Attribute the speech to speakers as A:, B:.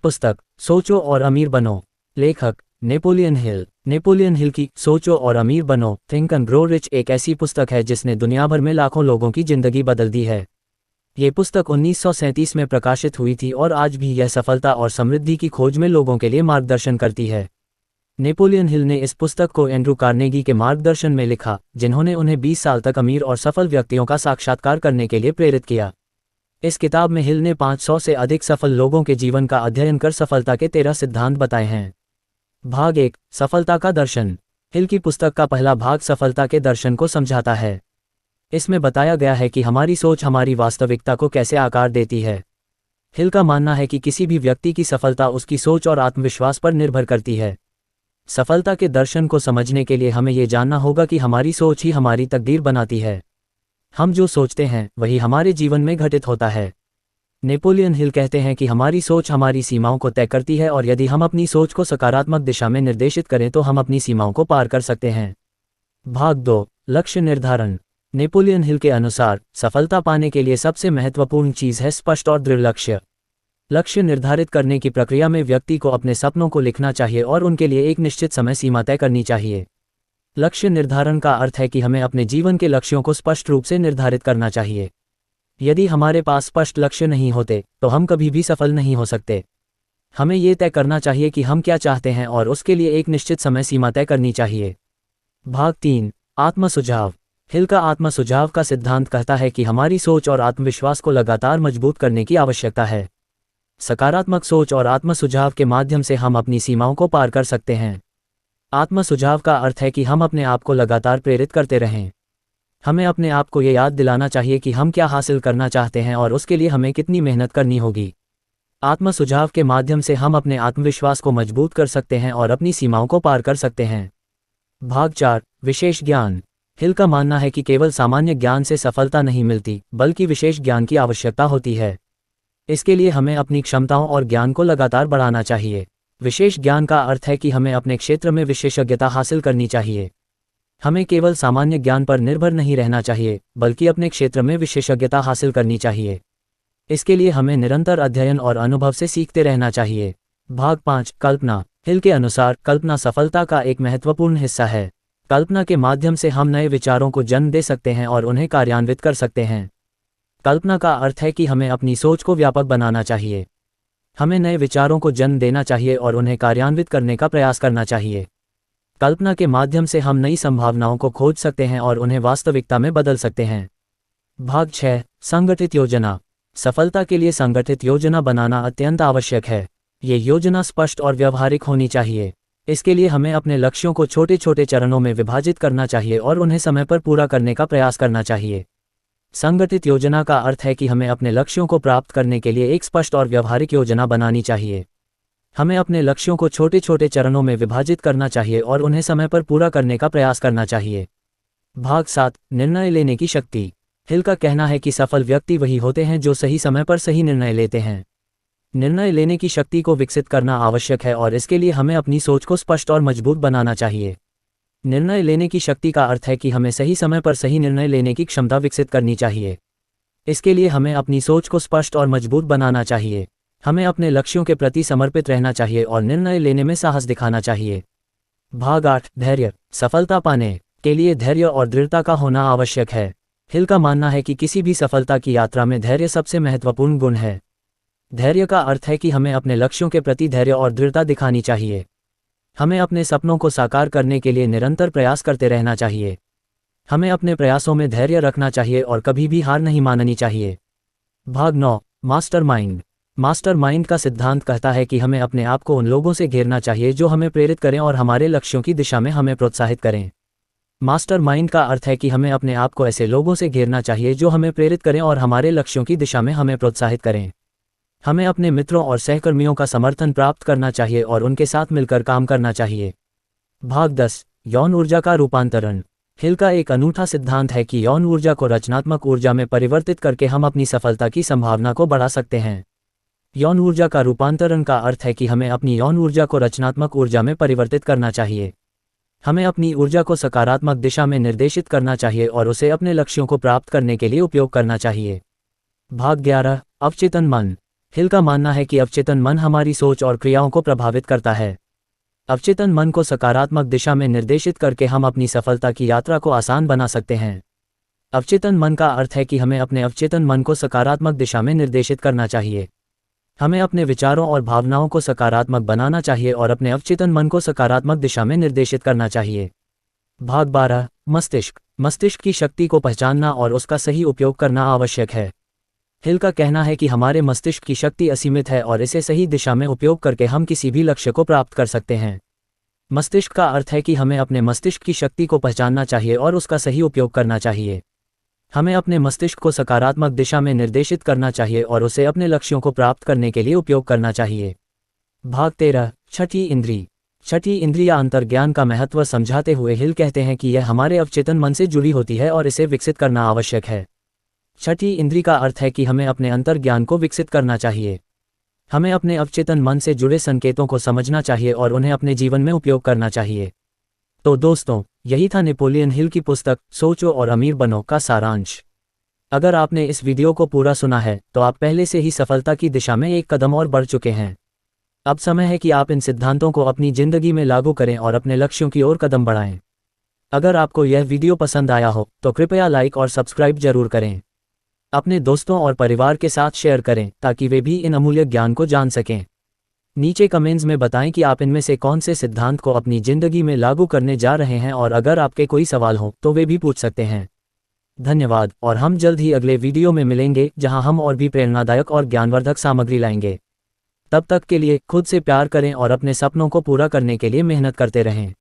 A: पुस्तक सोचो और अमीर बनो। लेखक नेपोलियन हिल। नेपोलियन हिल की सोचो और अमीर बनो, थिंक एंड ग्रो रिच एक ऐसी पुस्तक है जिसने दुनिया भर में लाखों लोगों की जिंदगी बदल दी है। ये पुस्तक 1937 में प्रकाशित हुई थी और आज भी यह सफलता और समृद्धि की खोज में लोगों के लिए मार्गदर्शन करती है। नेपोलियन हिल ने इस पुस्तक को एंड्रू कार्नेगी के मार्गदर्शन में लिखा, जिन्होंने उन्हें 20 साल तक अमीर और सफल व्यक्तियों का साक्षात्कार करने के लिए प्रेरित किया। इस किताब में हिल ने 500 से अधिक सफल लोगों के जीवन का अध्ययन कर सफलता के 13 सिद्धांत बताए हैं। भाग 1, सफलता का दर्शन। हिल की पुस्तक का पहला भाग सफलता के दर्शन को समझाता है। इसमें बताया गया है कि हमारी सोच हमारी वास्तविकता को कैसे आकार देती है। हिल का मानना है कि किसी भी व्यक्ति की सफलता उसकी सोच और आत्मविश्वास पर निर्भर करती है। सफलता के दर्शन को समझने के लिए हमें ये जानना होगा कि हमारी सोच ही हमारी तकदीर बनाती है। हम जो सोचते हैं वही हमारे जीवन में घटित होता है। नेपोलियन हिल कहते हैं कि हमारी सोच हमारी सीमाओं को तय करती है और यदि हम अपनी सोच को सकारात्मक दिशा में निर्देशित करें तो हम अपनी सीमाओं को पार कर सकते हैं। भाग 2, लक्ष्य निर्धारण। नेपोलियन हिल के अनुसार सफलता पाने के लिए सबसे महत्वपूर्ण चीज़ है स्पष्ट और दृढ़ लक्ष्य। लक्ष्य निर्धारित करने की प्रक्रिया में व्यक्ति को अपने सपनों को लिखना चाहिए और उनके लिए एक निश्चित समय सीमा तय करनी चाहिए। लक्ष्य निर्धारण का अर्थ है कि हमें अपने जीवन के लक्ष्यों को स्पष्ट रूप से निर्धारित करना चाहिए। यदि हमारे पास स्पष्ट लक्ष्य नहीं होते तो हम कभी भी सफल नहीं हो सकते। हमें ये तय करना चाहिए कि हम क्या चाहते हैं और उसके लिए एक निश्चित समय सीमा तय करनी चाहिए। भाग 3, आत्म सुझाव। हिल का आत्म सुझाव का सिद्धांत कहता है कि हमारी सोच और आत्मविश्वास को लगातार मजबूत करने की आवश्यकता है। सकारात्मक सोच और आत्म सुझाव के माध्यम से हम अपनी सीमाओं को पार कर सकते हैं। आत्म सुझाव का अर्थ है कि हम अपने आप को लगातार प्रेरित करते रहें। हमें अपने आप को ये याद दिलाना चाहिए कि हम क्या हासिल करना चाहते हैं और उसके लिए हमें कितनी मेहनत करनी होगी। आत्म सुझाव के माध्यम से हम अपने आत्मविश्वास को मजबूत कर सकते हैं और अपनी सीमाओं को पार कर सकते हैं। भाग 4, विशेष ज्ञान। हिल का मानना है कि केवल सामान्य ज्ञान से सफलता नहीं मिलती, बल्कि विशेष ज्ञान की आवश्यकता होती है। इसके लिए हमें अपनी क्षमताओं और ज्ञान को लगातार बढ़ाना चाहिए। विशेष ज्ञान का अर्थ है कि हमें अपने क्षेत्र में विशेषज्ञता हासिल करनी चाहिए। हमें केवल सामान्य ज्ञान पर निर्भर नहीं रहना चाहिए, बल्कि अपने क्षेत्र में विशेषज्ञता हासिल करनी चाहिए। इसके लिए हमें निरंतर अध्ययन और अनुभव से सीखते रहना चाहिए। भाग 5, कल्पना। हिल के अनुसार कल्पना सफलता का एक महत्वपूर्ण हिस्सा है। कल्पना के माध्यम से हम नए विचारों को जन्म दे सकते हैं और उन्हें कार्यान्वित कर सकते हैं। कल्पना का अर्थ है कि हमें अपनी सोच को व्यापक बनाना चाहिए। हमें नए विचारों को जन्म देना चाहिए और उन्हें कार्यान्वित करने का प्रयास करना चाहिए। कल्पना के माध्यम से हम नई संभावनाओं को खोज सकते हैं और उन्हें वास्तविकता में बदल सकते हैं। भाग 6, संगठित योजना। सफलता के लिए संगठित योजना बनाना अत्यंत आवश्यक है। ये योजना स्पष्ट और व्यावहारिक होनी चाहिए। इसके लिए हमें अपने लक्ष्यों को छोटे छोटे चरणों में विभाजित करना चाहिए और उन्हें समय पर पूरा करने का प्रयास करना चाहिए। संगठित योजना का अर्थ है कि हमें अपने लक्ष्यों को प्राप्त करने के लिए एक स्पष्ट और व्यावहारिक योजना बनानी चाहिए। हमें अपने लक्ष्यों को छोटे छोटे चरणों में विभाजित करना चाहिए और उन्हें समय पर पूरा करने का प्रयास करना चाहिए। भाग 7, निर्णय लेने की शक्ति। हिल का कहना है कि सफल व्यक्ति वही होते हैं जो सही समय पर सही निर्णय लेते हैं। निर्णय लेने की शक्ति को विकसित करना आवश्यक है और इसके लिए हमें अपनी सोच को स्पष्ट और मजबूत बनाना चाहिए। निर्णय लेने की शक्ति का अर्थ है कि हमें सही समय पर सही निर्णय लेने की क्षमता विकसित करनी चाहिए। इसके लिए हमें अपनी सोच को स्पष्ट और मजबूत बनाना चाहिए। हमें अपने लक्ष्यों के प्रति समर्पित रहना चाहिए और निर्णय लेने में साहस दिखाना चाहिए। भाग 8, धैर्य। सफलता पाने के लिए धैर्य और दृढ़ता का होना आवश्यक है। हिल का मानना है कि किसी भी सफलता की यात्रा में धैर्य सबसे महत्वपूर्ण गुण है। धैर्य का अर्थ है कि हमें अपने लक्ष्यों के प्रति धैर्य और दृढ़ता दिखानी चाहिए। हमें अपने सपनों को साकार करने के लिए निरंतर प्रयास करते रहना चाहिए। हमें अपने प्रयासों में धैर्य रखना चाहिए और कभी भी हार नहीं माननी चाहिए। भाग 9, मास्टरमाइंड। मास्टरमाइंड का सिद्धांत कहता है कि हमें अपने आप को उन लोगों से घेरना चाहिए जो हमें प्रेरित करें और हमारे लक्ष्यों की दिशा में हमें प्रोत्साहित करें। मास्टरमाइंड का अर्थ है कि हमें अपने आप को ऐसे लोगों से घेरना चाहिए जो हमें प्रेरित करें और हमारे लक्ष्यों की दिशा में हमें प्रोत्साहित करें। हमें अपने मित्रों और सहकर्मियों का समर्थन प्राप्त करना चाहिए और उनके साथ मिलकर काम करना चाहिए। भाग 10, यौन ऊर्जा का रूपांतरण। हिल का एक अनूठा सिद्धांत है कि यौन ऊर्जा को रचनात्मक ऊर्जा में परिवर्तित करके हम अपनी सफलता की संभावना को बढ़ा सकते हैं। यौन ऊर्जा का रूपांतरण का अर्थ है कि हमें अपनी यौन ऊर्जा को रचनात्मक ऊर्जा में परिवर्तित करना चाहिए। हमें अपनी ऊर्जा को सकारात्मक दिशा में निर्देशित करना चाहिए और उसे अपने लक्ष्यों को प्राप्त करने के लिए उपयोग करना चाहिए। भाग 11, अवचेतन मन। हिल का मानना है कि अवचेतन मन हमारी सोच और क्रियाओं को प्रभावित करता है। अवचेतन मन को सकारात्मक दिशा में निर्देशित करके हम अपनी सफलता की यात्रा को आसान बना सकते हैं। अवचेतन मन का अर्थ है कि हमें अपने अवचेतन मन को सकारात्मक दिशा में निर्देशित करना चाहिए। हमें अपने विचारों और भावनाओं को सकारात्मक बनाना चाहिए और अपने अवचेतन मन को सकारात्मक दिशा में निर्देशित करना चाहिए। भाग 12, मस्तिष्क। मस्तिष्क की शक्ति को पहचानना और उसका सही उपयोग करना आवश्यक है। हिल का कहना है कि हमारे मस्तिष्क की शक्ति असीमित है और इसे सही दिशा में उपयोग करके हम किसी भी लक्ष्य को प्राप्त कर सकते हैं। मस्तिष्क का अर्थ है कि हमें अपने मस्तिष्क की शक्ति को पहचानना चाहिए और उसका सही उपयोग करना चाहिए। हमें अपने मस्तिष्क को सकारात्मक दिशा में निर्देशित करना चाहिए और उसे अपने लक्ष्यों को प्राप्त करने के लिए उपयोग करना चाहिए। भाग 13, छठी इंद्री। छठी इंद्रिय अंतर्ज्ञान का महत्व समझाते हुए हिल कहते हैं कि यह हमारे अवचेतन मन से जुड़ी होती है और इसे विकसित करना आवश्यक है। छठी इंद्री का अर्थ है कि हमें अपने अंतर्ज्ञान को विकसित करना चाहिए। हमें अपने अवचेतन मन से जुड़े संकेतों को समझना चाहिए और उन्हें अपने जीवन में उपयोग करना चाहिए। तो दोस्तों, यही था नेपोलियन हिल की पुस्तक सोचो और अमीर बनो का सारांश। अगर आपने इस वीडियो को पूरा सुना है तो आप पहले से ही सफलता की दिशा में एक कदम और बढ़ चुके हैं। अब समय है कि आप इन सिद्धांतों को अपनी जिंदगी में लागू करें और अपने लक्ष्यों की ओर कदम बढ़ाएं। अगर आपको यह वीडियो पसंद आया हो तो कृपया लाइक और सब्सक्राइब जरूर करें। अपने दोस्तों और परिवार के साथ शेयर करें ताकि वे भी इन अमूल्य ज्ञान को जान सकें। नीचे कमेंट्स में बताएं कि आप इनमें से कौन से सिद्धांत को अपनी जिंदगी में लागू करने जा रहे हैं और अगर आपके कोई सवाल हो तो वे भी पूछ सकते हैं। धन्यवाद और हम जल्द ही अगले वीडियो में मिलेंगे जहां हम और भी प्रेरणादायक और ज्ञानवर्धक सामग्री लाएंगे। तब तक के लिए खुद से प्यार करें और अपने सपनों को पूरा करने के लिए मेहनत करते रहें।